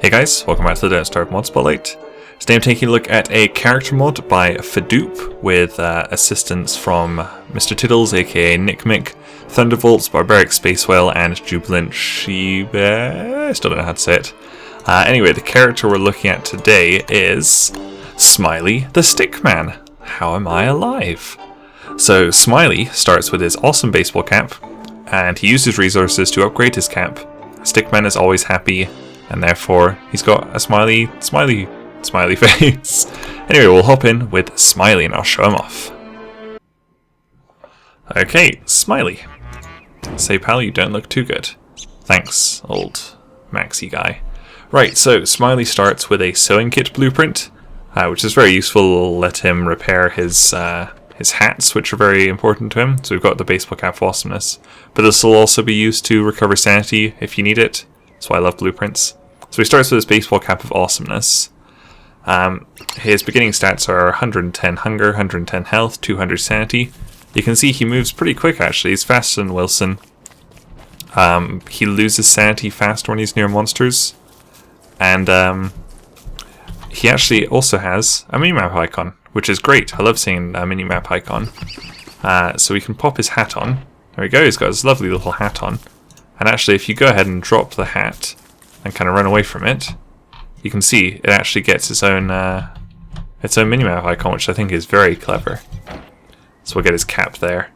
Hey guys, welcome back to the Don't Starve Mod Spotlight. Today I'm taking a look at a character mod by Fidoop with assistance from Mr. Tiddles, aka Nick Mick, Thunderbolts, Barbaric Space Whale, and Jubilant Sheba. I still don't know how to say it. Anyway, the character we're looking at today is Smiley the Stickman. How am I alive? So Smiley starts with his awesome baseball cap, and he uses resources to upgrade his cap. Stickman is always happy, and therefore he's got a smiley face. Anyway, we'll hop in with Smiley and I'll show him off. Okay, Smiley. Say pal, you don't look too good. Thanks, old Maxi guy. Right, so Smiley starts with a sewing kit blueprint, which is very useful. We'll let him repair his hats, which are very important to him. So we've got the baseball cap of awesomeness, but this will also be used to recover sanity if you need it. That's why I love blueprints. So he starts with his baseball cap of awesomeness. His beginning stats are 110 hunger, 110 health, 200 sanity. You can see he moves pretty quick actually. He's faster than Wilson. He loses sanity faster when he's near monsters. And he actually also has a minimap icon, which is great. I love seeing a minimap icon. So we can pop his hat on. There we go, he's got his lovely little hat on. And actually, if you go ahead and drop the hat and kind of run away from it, you can see it actually gets its own minimap icon, which I think is very clever. So we'll get his cap there.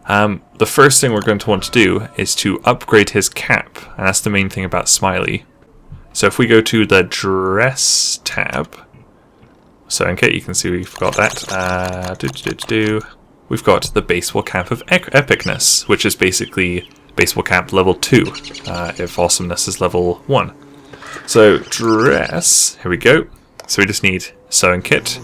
The first thing we're going to want to do is to upgrade his cap, and that's the main thing about Smiley. So if we go to the Dress tab, so okay, you can see we've got that. We've got the baseball cap of epicness, which is basically baseball cap level 2, if awesomeness is level 1. So dress, here we go. So we just need sewing kit,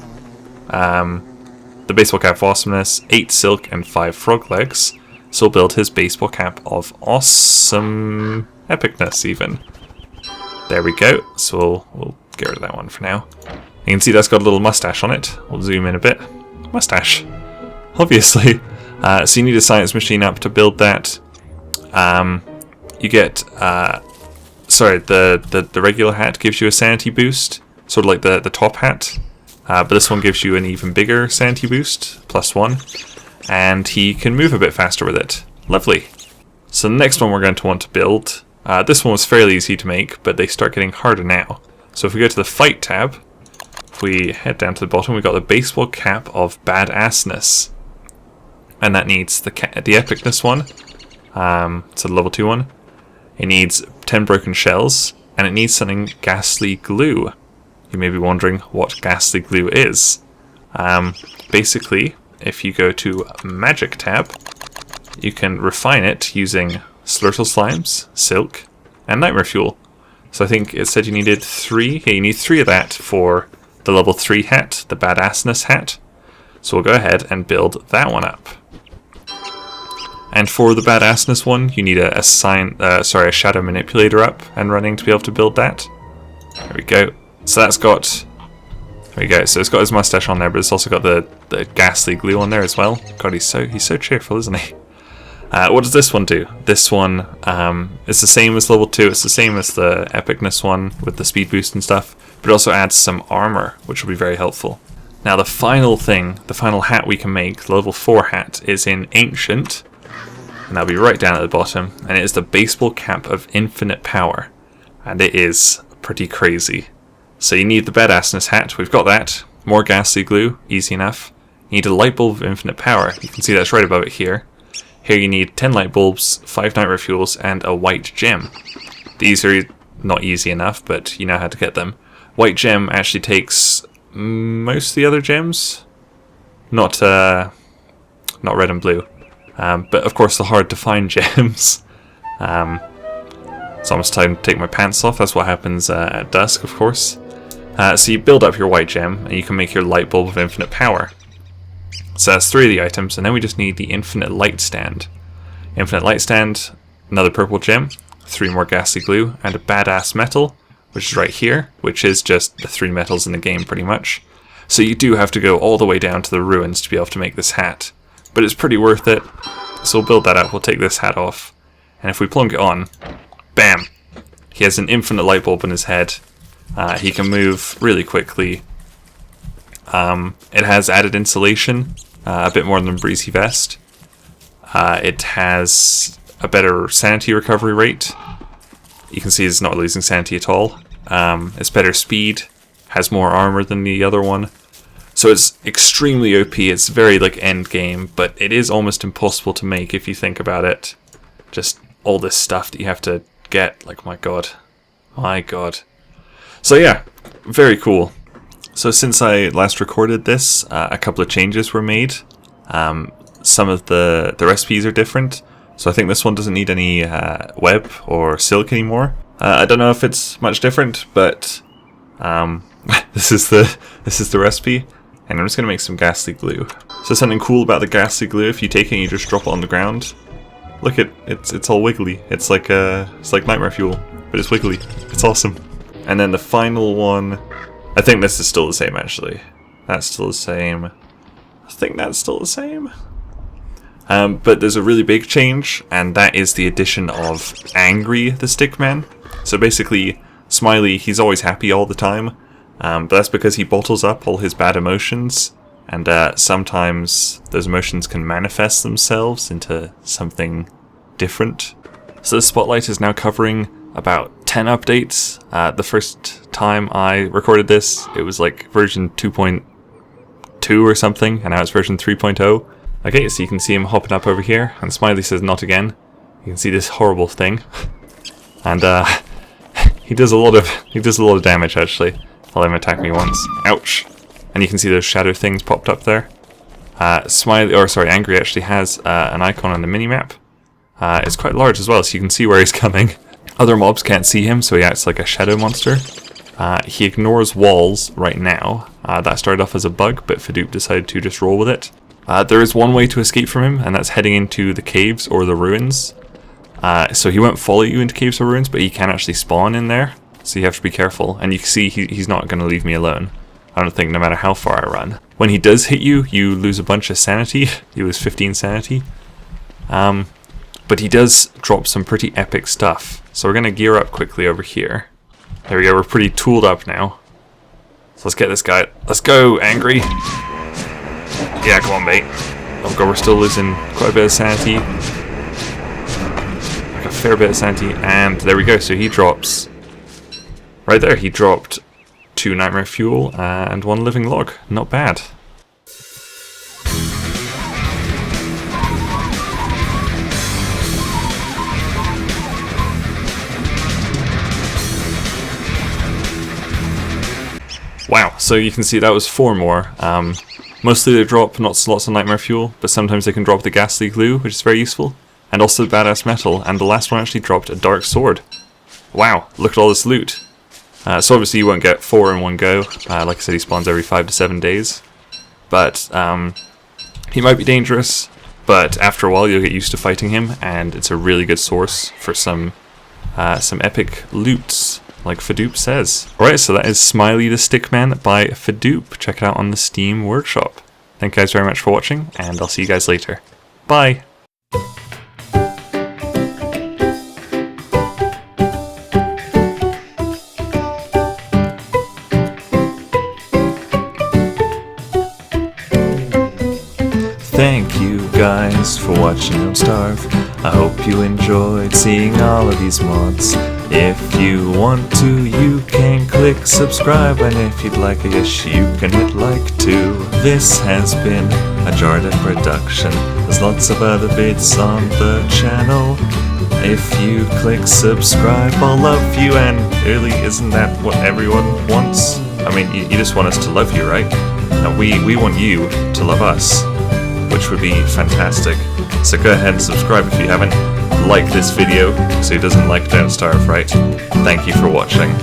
the baseball cap of awesomeness, 8 silk and 5 frog legs. So we'll build his baseball cap of awesome epicness even. There we go. So we'll get rid of that one for now. You can see that's got a little mustache on it. We'll zoom in a bit. Mustache, obviously. So you need a science machine up to build that. You get, the regular hat gives you a sanity boost, sort of like the top hat, but this one gives you an even bigger sanity boost, +1, and he can move a bit faster with it. Lovely. So the next one we're going to want to build, this one was fairly easy to make, but they start getting harder now. So if we go to the fight tab, if we head down to the bottom, we've got the baseball cap of badassness, and that needs the epicness one. So the level 2 one. It needs 10 broken shells, and it needs something ghastly glue. You may be wondering what ghastly glue is. Basically, if you go to Magic tab, you can refine it using Slurtle Slimes, Silk, and Nightmare Fuel. So I think it said you needed 3. Yeah, you need 3 of that for the level 3 hat, the badassness hat. So we'll go ahead and build that one up. And for the badassness one, you need a shadow manipulator up and running to be able to build that. There we go. So that's got, there we go. So it's got his mustache on there, but it's also got the ghastly glue on there as well. God, he's so cheerful, isn't he? What does this one do? This one is the same as level 2. It's the same as the epicness one with the speed boost and stuff, but it also adds some armor, which will be very helpful. Now the final thing, the final hat we can make, the level 4 hat, is in Ancient. And that'll be right down at the bottom, and it is the baseball cap of infinite power, and it is pretty crazy. So you need the badassness hat, we've got that, more ghastly glue, easy enough. You need a light bulb of infinite power, you can see that's right above it here. Here you need 10 light bulbs, 5 nightmare fuels, and a white gem. These are not easy enough, but you know how to get them. White gem actually takes most of the other gems, not red and blue. But of course the hard to find gems. It's almost time to take my pants off. That's what happens at dusk, of course. So you build up your white gem, and you can make your light bulb of infinite power. So that's 3 of the items, and then we just need the infinite light stand. Infinite light stand, another purple gem, 3 more ghastly glue, and a badass metal, which is right here, which is just the 3 metals in the game pretty much. So you do have to go all the way down to the ruins to be able to make this hat. But it's pretty worth it, so we'll build that up. We'll take this hat off, and if we plunk it on, bam, he has an infinite light bulb in his head, He can move really quickly. It has added insulation, a bit more than Breezy Vest. It has a better sanity recovery rate. You can see it's not losing sanity at all. It's better speed, has more armor than the other one. So it's extremely OP. It's very like end game, but it is almost impossible to make if you think about it. Just all this stuff that you have to get, like my god. My god. So yeah, very cool. So since I last recorded this, a couple of changes were made. Some of the recipes are different. So I think this one doesn't need any web or silk anymore. I don't know if it's much different, but this is the recipe. And I'm just gonna make some ghastly glue. So something cool about the ghastly glue, if you take it and you just drop it on the ground, look at it's all wiggly. It's like nightmare fuel, but it's wiggly. It's awesome. And then the final one, I think this is still the same actually. That's still the same. I think that's still the same. But there's a really big change, and that is the addition of Angry the Stickman. So basically, Smiley, he's always happy all the time. But that's because he bottles up all his bad emotions, and sometimes those emotions can manifest themselves into something different. So the Spotlight is now covering about 10 updates. The first time I recorded this, it was like version 2.2 or something, and now it's version 3.0. Okay, so you can see him hopping up over here, and Smiley says not again. You can see this horrible thing, and he does a lot of damage actually. I'll let him attack me once. Ouch! And you can see those shadow things popped up there. Angry actually has an icon on the minimap. It's quite large as well, so you can see where he's coming. Other mobs can't see him, so he acts like a shadow monster. He ignores walls right now. That started off as a bug, but Fidoop decided to just roll with it. There is one way to escape from him, and that's heading into the caves or the ruins. So he won't follow you into caves or ruins, but he can actually spawn in there. So you have to be careful, and you can see he's not going to leave me alone. I don't think, no matter how far I run. When he does hit you, you lose a bunch of sanity. You lose 15 sanity. But he does drop some pretty epic stuff. So we're going to gear up quickly over here. There we go, we're pretty tooled up now. So let's get this guy. Let's go, Angry! Yeah, come on, mate. Oh god, we're still losing quite a bit of sanity. Like a fair bit of sanity, and there we go, so he drops... Right there, he dropped 2 nightmare fuel and 1 living log. Not bad. Wow, so you can see that was 4 more. Mostly they drop not lots of nightmare fuel, but sometimes they can drop the ghastly glue, which is very useful, and also the badass metal, and the last one actually dropped a dark sword. Wow, look at all this loot. So obviously you won't get 4 in one go. Like I said, he spawns every 5 to 7 days. But he might be dangerous, but after a while you'll get used to fighting him, and it's a really good source for some epic loots, like Fidoop says. Alright, so that is Smiley the Stickman by Fidoop. Check it out on the Steam Workshop. Thank you guys very much for watching, and I'll see you guys later. Bye! Thank you guys for watching Don't Starve. I hope you enjoyed seeing all of these mods. If you want to, you can click subscribe, and if you'd like, I guess you can hit like too. This has been a JaRDev production. There's lots of other bits on the channel. If you click subscribe, I'll love you, and really, isn't that what everyone wants? I mean, you just want us to love you, right? No, we want you to love us, which would be fantastic. So go ahead and subscribe if you haven't. Like this video so he doesn't like Don't Starve, right? Thank you for watching.